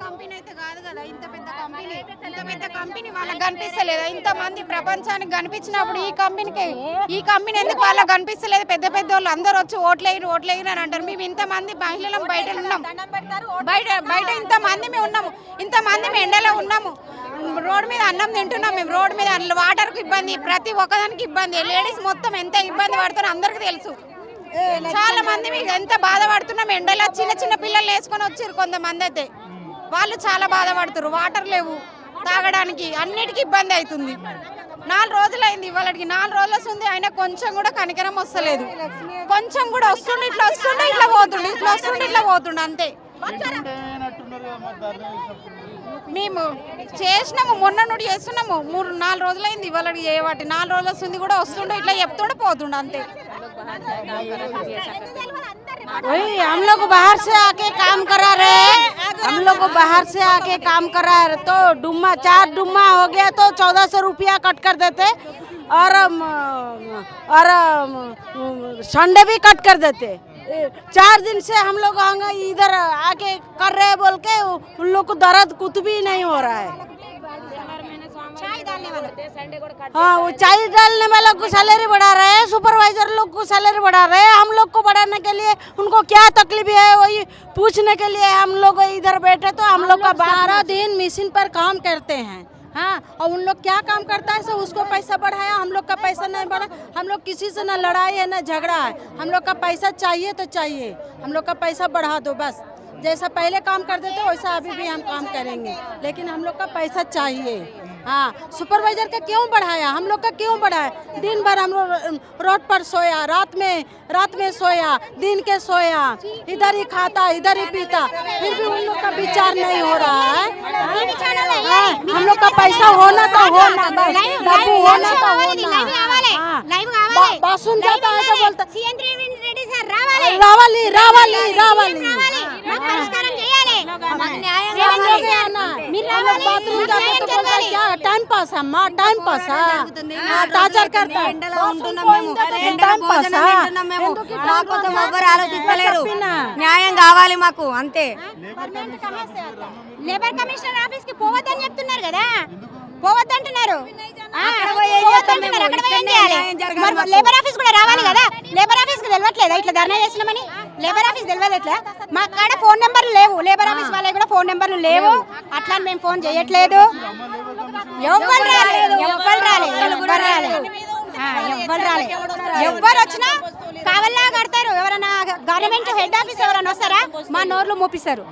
Company అయితే కాదు కదా, ఇంత పెద్ద కంపెనీ వాళ్ళకి కనిపిస్తలేదు. ఇంతమంది ప్రపంచానికి కనిపించినప్పుడు ఈ కంపెనీ ఎందుకు వాళ్ళకి కనిపిస్తలేదు? పెద్ద పెద్ద వాళ్ళు అందరూ వచ్చి ఓట్లేయరు అని అంటారు. మేము ఇంతమంది మహిళలం బయట ఉన్నాం, బయట ఇంతమంది మేము ఉన్నాము, ఇంతమంది మేము ఎండలో ఉన్నాము, రోడ్డు మీద అన్నం తింటున్నాం, మేము రోడ్డు మీద వాటర్కి ఇబ్బంది, ప్రతి ఒక్కదానికి ఇబ్బంది. లేడీస్ మొత్తం ఎంత ఇబ్బంది పడుతున్నారో అందరికీ తెలుసు. చాలా మంది మీకు ఎంత బాధపడుతున్నాం ఎండలో. చిన్న పిల్లలు వేసుకొని వచ్చారు కొంతమంది అయితే, వాళ్ళు చాలా బాధపడుతారు. వాటర్ లేవు తాగడానికి, అన్నిటికీ ఇబ్బంది అవుతుంది. 4 రోజులైంది, ఇవాళకి 4 రోజులు వస్తుంది, అయినా కొంచెం కూడా కనికరం వస్తలేదు. కొంచెం కూడా వస్తుండే ఇట్లా పోతుండే, ఇట్లా పోతుండే అంతే. మేము చేసినాము, మొన్న నుండి చేస్తున్నాము, 3-4 రోజులైంది, ఇవాళకి చేయబట్టి 4 రోజులు వస్తుంది కూడా వస్తుండే, ఇట్లా చెప్తుండే పోతుండే అంతే. वही हम लोग बाहर से आके काम करा रहे हैं, हम लोग बाहर से आके काम करा रहे तो 4 डुम्मा हो गया तो 1400 रुपया कट कर देते और संडे भी कट कर देते। 4 दिन से हम लोग इधर आके कर रहे हैं बोल के उन लोग को दर्द कुछ भी नहीं हो रहा है। हाँ, वो चाय डालने वाला को सैलरी बढ़ा रहे हैं, सुपरवाइजर लोग को सैलरी बढ़ा रहे हैं। हम लोग को बढ़ाने के लिए उनको क्या तकलीफ है वही पूछने के लिए हम लोग इधर बैठे। तो हम लोग का 12 दिन मशीन पर काम करते हैं। हाँ, और उन लोग क्या काम करता है सो उसको पैसा बढ़ाया, हम लोग का पैसा नहीं बढ़ा। हम लोग किसी से ना लड़ाई है ना झगड़ा है, हम लोग का पैसा चाहिए तो चाहिए, हम लोग का पैसा बढ़ा दो बस। जैसा पहले काम करते थे वैसा अभी भी हम काम करेंगे, लेकिन हम लोग का पैसा चाहिए। हाँ, सुपरवाइजर का क्यों बढ़ाया, हम लोग का क्यों बढ़ाया? दिन भर हम लोग रोड पर सोया, रात में सोया, दिन के सोया, इधर ही खाता इधर ही पीता, फिर भी उन लोग का विचार नहीं हो रहा है। हाँ, हम लोग का पैसा होना तो होना, बाबू होना तो होना। बासुन जाता है तो बोलता रावाली रावाली रावाली टाइम पास अम्मा, टाइम पास టార్చర్ करता है। న్యాయం కావాలి మాకు అంతే. లేబర్ కమిషనర్ ఆఫీస్ కి పోవద్దని చెప్తున్నారు కదా, పోవద్దంటున్నారు. లేబర్ ఆఫీస్ కూడా రావాలి కదా, లేబర్ ఆఫీస్ కి తెలియట్లేదా ఇట్లా ధర్నా చేస్తున్నామని? లేబర్ ఆఫీస్ తెలియదు ఎట్లా? మా కాడ ఫోన్ నెంబర్లు లేవు, లేబర్ ఆఫీస్ వాళ్ళకి కూడా ఫోన్ నెంబర్లు లేవు, అట్లా మేము ఫోన్ చేయట్లేదు. ఎవ్వరు వచ్చినా కావల్లా కడతారు. ఎవరైనా గవర్నమెంట్ హెడ్ ఆఫీస్ ఎవరైనా వస్తారా మా నోర్లు మూపిస్తారు.